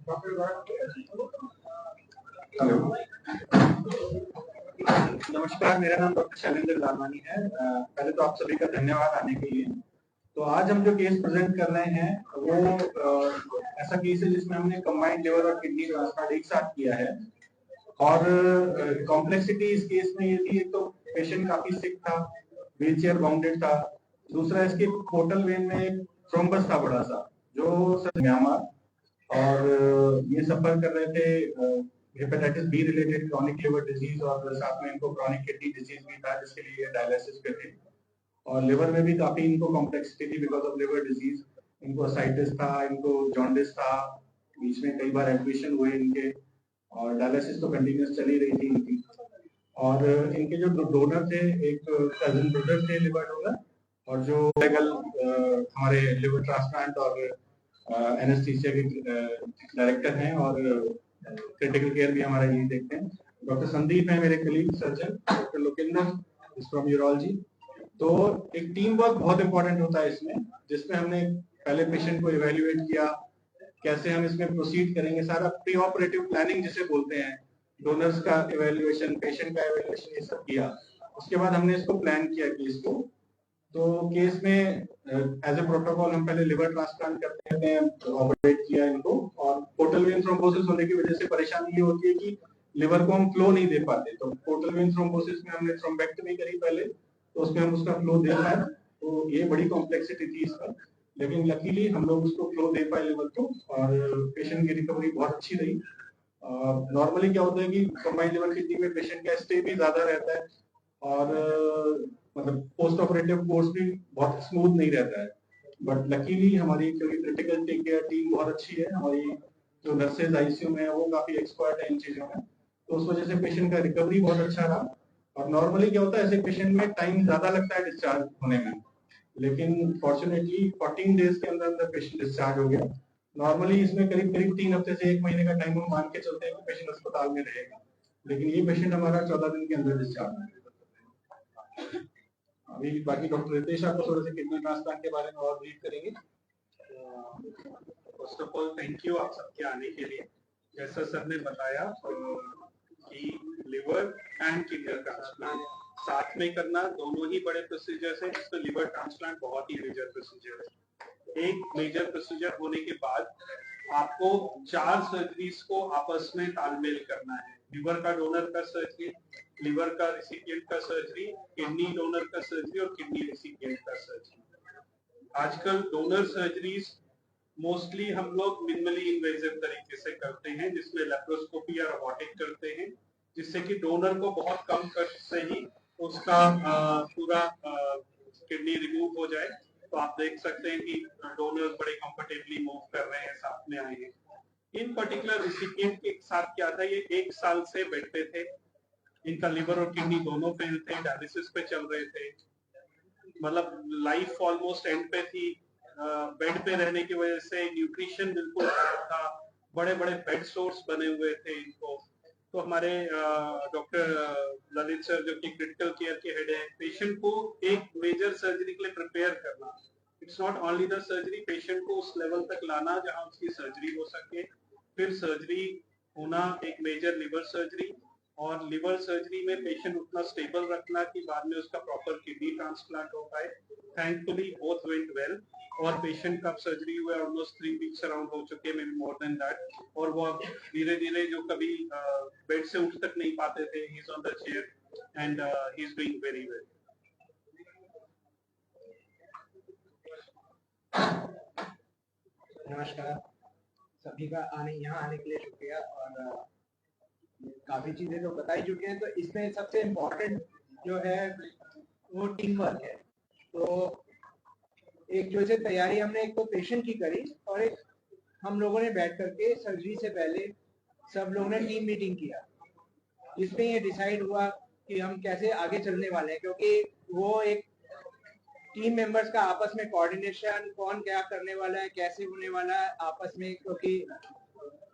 Hello, नमस्कार। मेरा नाम डॉक्टर शैलेंद्र लालवानी है। पहले तो आप सभी का धन्यवाद आने के लिए। तो आज हम जो केस प्रेजेंट कर रहे हैं वो ऐसा केस है जिसमें हमने कंबाइंड लिवर और किडनी ट्रांसप्लांट एक साथ किया है। और कॉम्प्लेक्सिटी इस केस में ये थी, एक तो पेशेंट काफी सिक था, व्हील चेयर बाउंडेड था। दूसरा, इसके पोर्टल वेन में थ्रोम्बस था बड़ा सा, जो सर म्यांमार, और ये सफर कर रहे थे hepatitis be related chronic liver disease, और साथ में इनको क्रॉनिक किडनी डिजीज भी था जिसके लिए डायलिसिस पे थे। और लिवर में भी काफी इनको कॉम्प्लेक्सिटी थी बिकॉज ऑफ लिवर डिजीज। इनको असाइटिस था, इनको जॉन्डिस था, बीच में कई बार एडमिशन हुए इनके, और डायलिसिस तो कंटिन्यूस चली रही थी इनकी। और इनके जो डोनर थे, एक कजिन ब्रदर थे लिवर डोनर, और जो हमारे लिवर ट्रांसप्लांट और एनेस्थीसिया के डायरेक्टर हैं, और क्रिटिकल केयर भी हमारा यही देखते हैं। डॉक्टर संदीप है मेरे colleague surgeon, doctor Lokendra is from urology. तो एक टीम वर्क बहुत इंपॉर्टेंट होता है इसमें, जिसमें हमने पहले पेशेंट को इवेल्युएट किया, कैसे हम इसमें प्रोसीड करेंगे, सारा प्री ऑपरेटिव प्लानिंग जिसे बोलते हैं, डोनर्स का इवेल्युएशन, पेशेंट का इवेल्युएशन, ये सब किया। उसके बाद हमने इसको प्लान किया केस को। तो केस में एज ए प्रोटोकॉल हम पहले लिवर ट्रांसप्लांट करते हैं, ऑपरेट किया इनको। और पोर्टल वेन थ्रोम्बोसिस होने की वजह से परेशानी ये होती है कि लिवर को हम फ्लो नहीं दे पाते। तो पोर्टल वेन थ्रोम्बोसिस में हमने थ्रोम्बेक्टमी करी पहले, तो उसमें हम उसका फ्लो दे पाए। तो ये बड़ी कॉम्प्लेक्सिटी थी इसमें, लेकिन लकीली हम लोग उसको फ्लो दे पाए लिवर को, और पेशेंट की रिकवरी बहुत अच्छी रही। नॉर्मली क्या होता है कि कंबाइंड लिवर किडनी में पेशेंट का स्टे भी ज्यादा रहता है, और मतलब पोस्ट ऑपरेटिव कोर्स भी बहुत स्मूथ नहीं रहता है। बट लकीली हमारी क्योंकि क्रिटिकल टेक केयर टीम बहुत अच्छी है, हमारी जो नर्सेज आईसीयू में है वो काफी एक्सपर्ट है इन चीजों में, तो उस वजह से पेशेंट का रिकवरी बहुत अच्छा रहा। और नॉर्मली क्या होता है, ऐसे पेशेंट में टाइम ज्यादा लगता है डिस्चार्ज होने में, लेकिन फॉर्चुनेटली 14 डेज के अंदर अंदर पेशेंट डिस्चार्ज हो गया। नॉर्मली इसमें करीब करीब 3 हफ्ते से 1 महीने का टाइम हम मान के चलते हैं कि पेशेंट अस्पताल में रहेगा, लेकिन ये पेशेंट हमारा 14 दिन के अंदर डिस्चार्ज हो गया। अभी बाकी डॉक्टर रितेश आपको थोड़ा सा किडनी ट्रांसप्लांट के बारे में और ब्रीफ करेंगे। First of all thank you आप सबके आने के लिए। जैसा सर ने बताया कि लिवर एंड किडनी ट्रांसप्लांट साथ में करना दोनों ही बड़े प्रोसीजर्स हैं, जिसमें लिवर ट्रांसप्लांट बहुत ही मेजर प्रोसीजर है। एक मेजर प्रोसीजर होने के बाद आपको 4 सर्जरीज को आपस में तालमेल करना है। लिवर का डोनर का सर्जरी, लिवर का रिसिपिएंट का सर्जरी, किडनी डोनर का सर्जरी और किडनी रिसिपिएंट का सर्जरी। आजकल डोनर सर्जरीज मोस्टली हम लोग मिनिमली इन्वेजिव तरीके से करते हैं, जिसमें लेप्रोस्कोपी या रोबोटिक करते हैं, जिससे कि डोनर को बहुत कम कष्ट से ही उसका पूरा किडनी रिमूव हो जाए। तो आप देख सकते हैं कि डोनर्स बड़े कंफर्टेबली मूव कर रहे हैं, साथ में आए हैं। इन पर्टिकुलर रिसिपिएंट के साथ क्या था, ये 1 साल से बेड पे थे, इनका लिवर और किडनी दोनों फेल थे, डायलिसिस पे चल रहे थे, मतलब लाइफ ऑलमोस्ट एंड पे थी। बेड पे रहने की वजह से न्यूट्रिशन बिल्कुल खराब था, बड़े बड़े बेड सोर्स बने हुए थे इनको। तो हमारे डॉक्टर ललित सर जो कि क्रिटिकल केयर के हेड है, पेशेंट को एक मेजर सर्जरी के लिए प्रिपेयर करना, it's not only the surgery, patient को उस लेवल तक लाना जहां उसकी सर्जरी हो सके। फिर सर्जरी होना, एक मेजर लिवर सर्जरी, और लिवर सर्जरी में पेशेंट उतना स्टेबल रखना कि बाद में उसका प्रॉपर किडनी ट्रांसप्लांट हो पाए। थैंकफुली बोथ वेंट वेल, और पेशेंट का सर्जरी हुआ ऑलमोस्ट 3 वीक्स अराउंड हो चुके, may be more than that. और वो धीरे धीरे जो कभी बेड से उठ तक नहीं पाते थे, he is on the chair and he is doing very well. नमस्कार, सभी का यहाँ आने के लिए शुक्रिया। और काफी चीजें तो बताई चुके हैं, तो इसमें सबसे इम्पोर्टेंट जो है वो टीम वर्क है। तो एक जो से तैयारी हमने एक तो पेशेंट की करी, और एक हम लोगों ने बैठ करके सर्जरी से पहले सब लोगों ने टीम मीटिंग किया, जिसमें ये डिसाइड हुआ कि हम कैसे आगे चलने वाले हैं, क्योंकि वो एक टीम मेंबर्स का आपस में कोऑर्डिनेशन, कौन क्या करने वाला है, कैसे होने वाला है आपस में, क्योंकि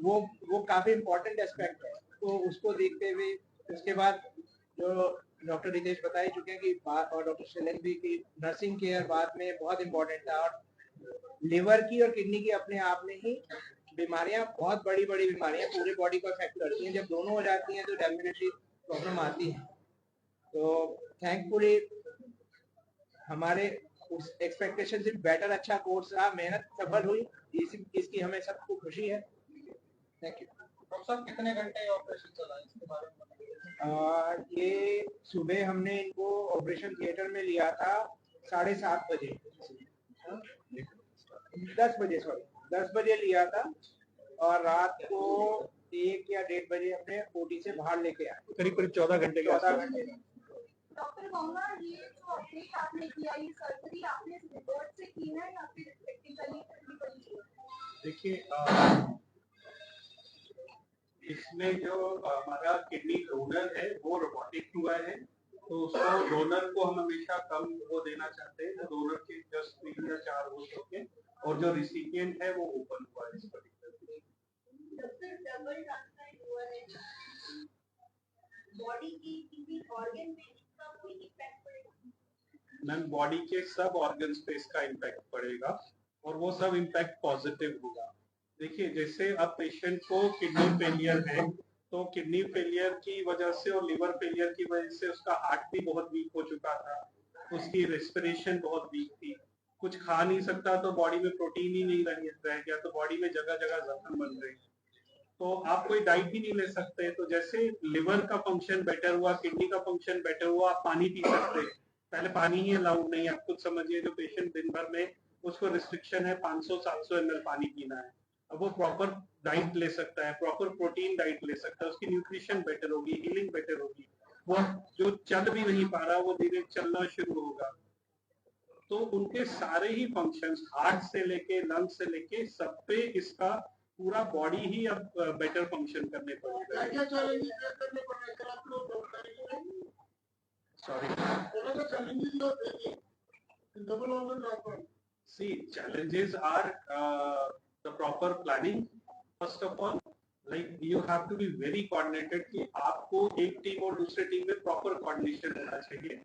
वो काफी इम्पोर्टेंट एस्पेक्ट है। तो उसको देखते हुए उसके बाद जो डॉक्टर रितेश बता ही चुके हैं कि और डॉक्टर शैलेंद्र भी की नर्सिंग केयर बाद में बहुत इम्पोर्टेंट था, और लिवर की और किडनी की अपने आप में ही बीमारियां बहुत बड़ी बड़ी बीमारियां पूरी बॉडी को अफेक्ट करती हैं, जब दोनों हो जाती हैं तो डेफिनेटली प्रॉब्लम आती है। तो थैंकफुली हमारे उस एक्सपेक्टेशन से बेटर अच्छा कोर्स रहा, मेहनत सफल हुई, इसकी हमें सबको खुशी है। Thank you. डॉक्टर साहब कितने घंटे ऑपरेशन चला इसके बारे में बताइए। ये सुबह हमने इनको ऑपरेशन थिएटर में लिया था 7:30 बजे, 10 बजे, सॉरी 10 बजे लिया था, और रात को 1 या 1:30 बजे अपने ओटी से बाहर लेके आए। करीब करीब 14 घंटे के 14 घंटे। डॉक्टर गंगा, ये जो ऑपरेशन आपने किया, ये सर्जरी आपने रिपोर्ट से की है या फिर प्रैक्टिकली? देखिए, इसमें जो हमारा किडनी डोनर है वो रोबोटिक हुआ है, तो उसको डोनर को हम हमेशा कम वो देना चाहते हैं, डोनर के जस्ट 3 या 4 हो सके, और जो रिसिपिएंट है वो ओपन हुआ है इस पर्टिकुलर। डबल ट्रांसप्लांट हुआ है, बॉडी की किसी ऑर्गन पे इसका कोई इफेक्ट पड़ेगा? मैम, बॉडी के सब ऑर्गन्स पे इसका इम्पैक्ट पड़ेगा, और वो सब इम्पैक्ट पॉजिटिव होगा। देखिए, जैसे अब पेशेंट को किडनी फेलियर है, तो किडनी फेलियर की वजह से और लिवर फेलियर की वजह से उसका हार्ट भी बहुत वीक हो चुका था, उसकी रेस्पिरेशन बहुत वीक थी, कुछ खा नहीं सकता, तो बॉडी में प्रोटीन ही नहीं रह गया, तो बॉडी में जगह जगह जख्म बन गए, तो आप कोई डाइट भी नहीं ले सकते। तो जैसे लिवर का फंक्शन बेटर हुआ, किडनी का फंक्शन बेटर हुआ, आप पानी पी सकते हैं, पहले पानी ही अलाउड नहीं। आप खुद समझिए, जो पेशेंट दिन भर में उसको रिस्ट्रिक्शन है 500-700 ml पानी पीना है, अब वो प्रॉपर डाइट ले सकता है, प्रॉपर प्रोटीन डाइट ले सकता है, उसकी न्यूट्रिशन बेटर होगी, हीलिंग बेटर होगी। वो जो चल भी नहीं पा रहा, वो धीरे चलना शुरू होगा। तो उनके सारे ही फंक्शंस, हार्ट से लेके लंग से लेके सब पे इसका पूरा बॉडी ही अब बेटर फंक्शन करने पड़ेगा। See, challenges are the proper planning. First of all, like you have to be very coordinated कि आपको एक टीम और दूसरे टीम में proper coordination होना चाहिए,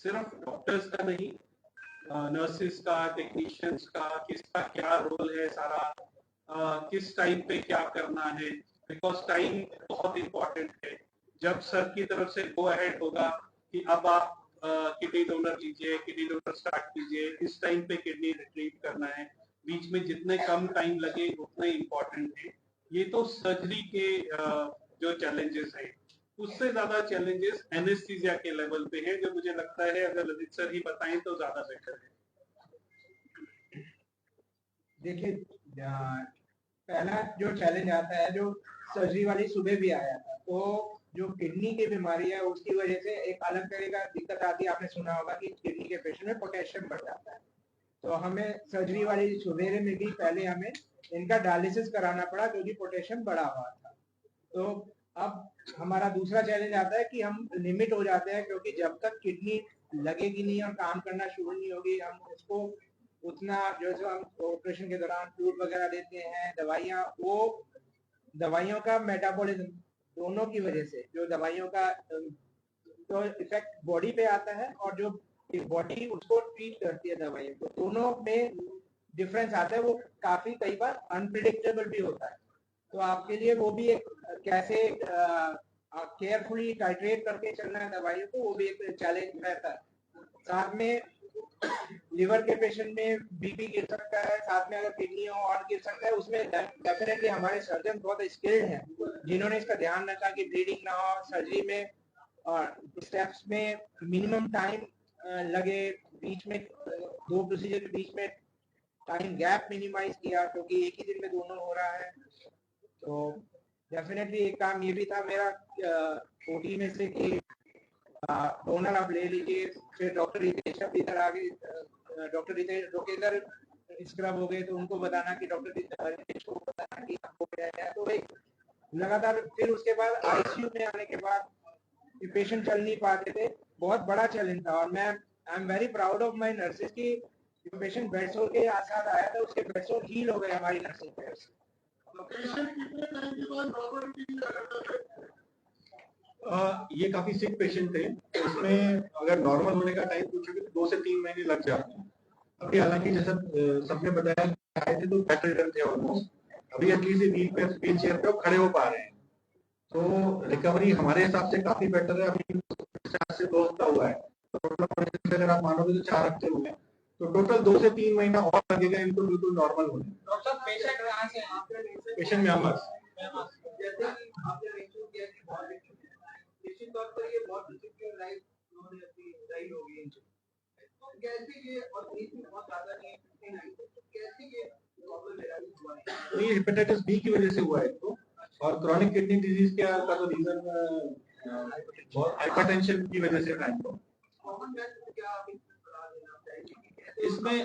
सिर्फ डॉक्टर्स का नहीं, नर्सेस का, टेक्नीशियंस का, किसका क्या रोल है सारा, किस टाइम पे क्या करना है, बिकॉज टाइम बहुत इम्पोर्टेंट है। जब सर की तरफ से गो अहेड होगा कि अब आप किडनी डोनर लीजिए, किडनी डोनर स्टार्ट कीजिए, इस टाइम पे किडनी रिट्रीव करना है, बीच में जितने कम टाइम लगे उतने इम्पोर्टेंट है। ये तो सर्जरी के जो चैलेंजेस हैं, उससे ज्यादा चैलेंजेस एनेस्थीसिया के लेवल पे है, जो मुझे लगता है अगर ललित सर ही बताएं तो ज्यादा बेटर है। देखिए, पहला जो चैलेंज आता है, जो सर्जरी वाली सुबह भी आया था, तो जो किडनी की बीमारी है उसकी वजह से एक अलग तरह का दिक्कत आती है। आपने सुना होगा कि किडनी के पेशेंट में पोटेशियम बढ़ जाता है, तो हमें सर्जरी वाली सवेरे में भी पहले हमें इनका डायलिसिस कराना पड़ा क्योंकि पोटेशियम बढ़ा हुआ था। तो अब हमारा दूसरा चैलेंज आता है कि हम लिमिट हो जाते हैं, क्योंकि जब तक किडनी लगेगी नहीं और काम करना शुरू नहीं होगी, हम उसको उतना जो हम ऑपरेशन के दौरान फ्लूइड वगैरह देते हैं, दवाइयाँ, वो दवाइयों का मेटाबॉलिज्म दोनों की वजह से जो दवाइयों का तो इफेक्ट बॉडी पे आता है, और जो बॉडी उसको ट्रीट करती है दवाइयों को, दोनों में डिफरेंस आता है। वो काफी कई बार अनप्रिडिक्टेबल भी होता है, तो आपके लिए वो भी एक कैसे केयरफुली टाइट्रेट करके चलना है दवाइयों को, वो भी एक चैलेंज रहता है। साथ में लिवर के पेशेंट में बीपी गिर सकता है, साथ में अगर किडनी और गिर सकता है, उसमें डेफिनेटली हमारे सर्जन बहुत स्किल्ड हैं जिन्होंने इसका ध्यान रखा कि ब्लीडिंग ना हो, सर्जरी में और स्टेप्स में मिनिमम टाइम लगे, बीच में 2 प्रोसीजर के बीच में टाइम गैप मिनिमाइज किया, क्योंकि एक ही दिन में दोनों हो रहा है। तो डेफिनेटली एक काम ये भी था मेरा ओटी में से कि डोनर आप ले लीजिए, फिर डॉक्टर रितेश इधर आ गए, डॉक्टर रितेश रोकेंदर स्क्रब हो गए, तो उनको बताना कि डॉक्टर रितेश को बताना कि आपको क्या है। तो एक लगातार, फिर उसके बाद आईसीयू में आने के बाद पेशेंट चल नहीं पाते थे, बहुत बड़ा चैलेंज था। और मैं I am very proud of my nurses की जो पेशेंट बेडसोर के साथ आया था उसके बेडसोर हील हो गए हमारी नर्सेज। ये काफी सिक पेशेंट थे, उसमें अगर नॉर्मल होने का टाइम पूछोगे तो 2 से 3 महीने लग जाते हैं। अभी हालांकि जैसा सबने बताया आए थे तो बेटर रिटर्न थे ऑलमोस्ट, अभी एटलीस्ट व्हील चेयर पे खड़े हो पा रहे हैं। तो रिकवरी हमारे हिसाब से काफी बेटर है। अभी 4 से 2 हफ्ता हुआ है, तो अगर आप मानोगे तो 4 हफ्ते हुए हैं, तो टोटल 2 से 3 महीना और लगेगा इनको बिल्कुल नॉर्मल होने। डॉक्टर पेशेंट कहाँ से हैं? Patient Myanmar. जैसे कि आपने मेंशन किया कि बहुत निश्चित तौर पर ये बहुत सिक्योर लाइफ उन्होंने अपनी रही होगी, तो कैसे ये और नीति बहुत ज्यादा नहीं है, तो कैसे ये प्रॉब्लम हुआ है? तो ये हेपेटाइटिस बी की वजह से हुआ है इनको, और क्रॉनिक किडनी डिजीज का तो रीजन बहुत हाइपरटेंशन की वजह से था इनको। कॉमन मैन को क्या आप सलाह देना चाहिए? इसमें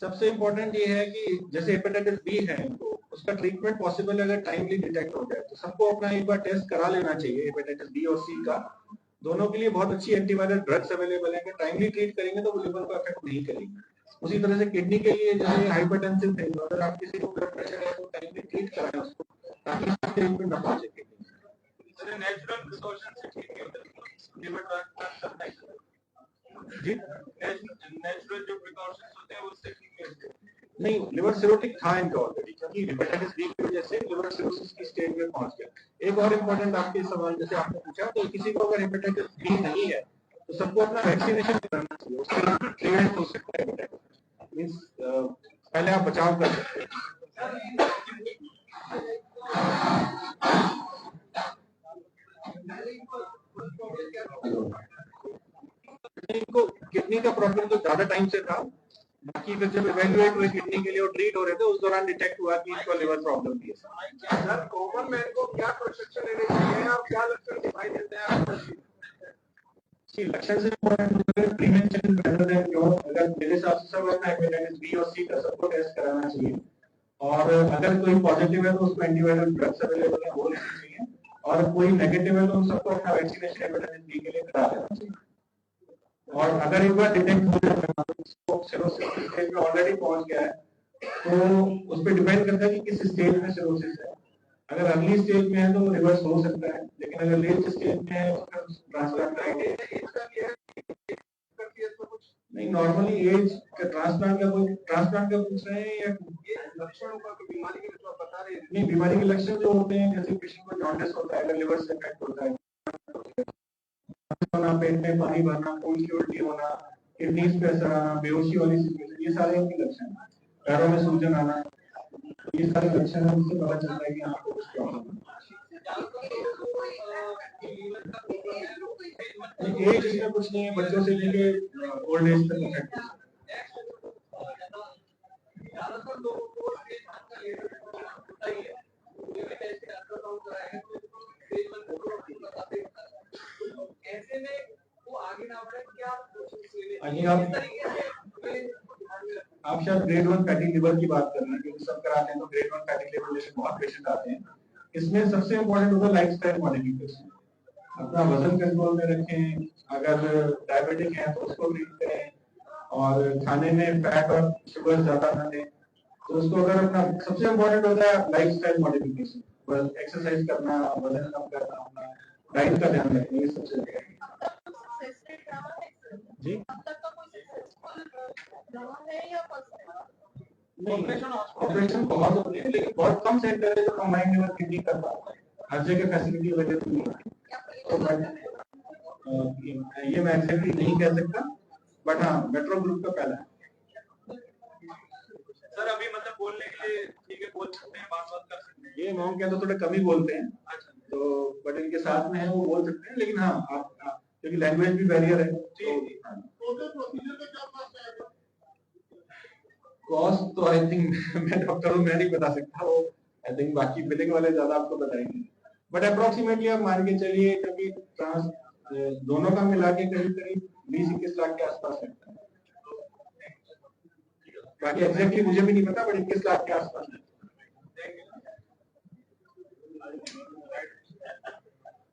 सबसे इम्पोर्टेंट ये है कि जैसे हेपेटाइटिस बी है इनको, उसका ट्रीटमेंट पॉसिबल अगर टाइमली डिटेक्ट हो जाए तो सबको अपना एक बार टेस्ट करा लेना चाहिए। हेपेटाइटिस बी और सी का दोनों के लिए बहुत अच्छी एंटीवायरल ड्रग्स अवेलेबल है। अगर टाइमली ट्रीट करेंगे तो वो लिवर को अफेक्ट नहीं करेंगे। उसी तरह से किडनी के लिए जैसे हाइपरटेंसिव थे, अगर आप किसी को ब्लड प्रेशर है तो टाइमली ट्रीट कराएं उसको, ताकि स्टेज पे न पहुंचे किडनी। नेचुरल प्रिकॉशन से ठीक है, लिवर ट्रांसप्लांट करना जी, नेचुरल जो प्रिकॉशंस होते हैं उससे ठीक है। नहीं, लिवर सिरोटिक था इनका ऑलरेडी, क्योंकि हेपेटाइटिस बी की वजह से लिवर सिरोसिस की स्टेज में पहुंच गया। एक और इम्पोर्टेंट आपके सवाल जैसे आपने पूछा, तो किसी को अगर हेपेटाइटिस बी नहीं है तो सबको अपना वैक्सीनेशन कराना चाहिए, उससे प्रिवेंट हो सकता है। मींस पहले आप बचाव कर सकते हैं। इनको किडनी का प्रॉब्लम तो ज्यादा टाइम से था, बाकी फिर जब इवेल्युएट हुए किडनी के लिए और ट्रीट हो रहे थे उस दौरान डिटेक्ट हुआ कि इनको लिवर प्रॉब्लम थी। सर कॉमन मैन को क्या प्रिकॉशन लेने चाहिए और क्या लक्षण दिखाई देते हैं आपको? लक्षण से प्रिवेंशन बेटर देन क्योर। अगर मेरे हिसाब से सब अपना हेपेटाइटिस बी और सी का सबको टेस्ट कराना चाहिए, और अगर कोई पॉजिटिव है तो उसको एंटीवायरल ड्रग्स अवेलेबल है वो लेनी चाहिए, और कोई नेगेटिव है तो उन सबको अपना वैक्सीनेशन हेपेटाइटिस बी के लिए करा लेना चाहिए। और अगर एक बार डिटेक्ट हो जाए तो सिरोसिस स्टेज में ऑलरेडी पहुंच गया है तो उस पर डिपेंड करता है कि किस स्टेज में सिरोसिस है। अगर अर्ली स्टेज में है तो वो रिवर्स हो सकता है, लेकिन अगर लेट स्टेज में है तो फिर ट्रांसप्लांट नहीं। नॉर्मली एज का ट्रांसप्लांट का पूछ रहे हैं या लक्षणों का बीमारी के लिए बता रहे हैं? नहीं, बीमारी के लक्षण जो होते हैं जैसे पेशेंट को जॉन्डिस होता है, अगर लिवर से इफेक्ट होता है, पेट में पानी भरना, खून की उल्टी होना, किडनीज पे असर आना, बेहोशी वाली सिचुएशन, ये सारे इनके लक्षण हैं। पैरों में सूजन आना, ये सारे लक्षण हैं, उससे पता चलता है कि आपको कुछ प्रॉब्लम है। एज इसमें कुछ नहीं है, बच्चों से लेके ओल्ड एज तक इफेक्ट होता है। ऐसे में वो आगे ना बढ़े, क्या आप शायद ग्रेड 1 फैटी लिवर की बात कर रहे हैं, क्योंकि सब कराते हैं तो ग्रेड 1 फैटी लिवर जैसे बहुत पेशेंट आते हैं। इसमें सबसे इम्पोर्टेंट होता है लाइफस्टाइल मॉडिफिकेशन। अपना वजन कंट्रोल में रखें, अगर डायबिटिक है तो उसको ट्रीट करें, और खाने में फैट और शुगर ज्यादा ना दें। तो उसको अगर अपना सबसे इम्पोर्टेंट होता है लाइफस्टाइल मॉडिफिकेशन, एक्सरसाइज करना, वजन कम करना, अपना डाइट का ध्यान रखना, ये सबसे जी। ऑपरेशन बहुत होते हैं, लेकिन बहुत कम सेंटर है जो कंबाइंड लिवर किडनी कर पाता है। हर जगह फैसिलिटी अवेलेबल नहीं है, तो ये मैं एक्जेक्टली नहीं कह सकता, बट हाँ मेट्रो ग्रुप का पहला है। सर अभी मतलब बोलने के लिए ठीक है, बोल सकते हैं, बात कर सकते हैं। ये मॉम क्या तो थोड़े कम ही बोलते हैं, तो बट इनके साथ में है वो बोल सकते हैं, लेकिन हाँ आप क्योंकि लैंग्वेज भी बैरियर है। कॉस्ट तो आई थिंक मैं डॉक्टर हूँ, मैं नहीं बता सकता, वो आई थिंक बाकी बिलिंग वाले ज्यादा आपको बताएंगे, बट अप्रोक्सीमेटली आप मान के चलिए क्योंकि दोनों का मिला के करीब करीब 20-21 लाख के आसपास रहता है। बाकी एग्जैक्टली मुझे भी नहीं पता, बट 21 लाख के आसपास है।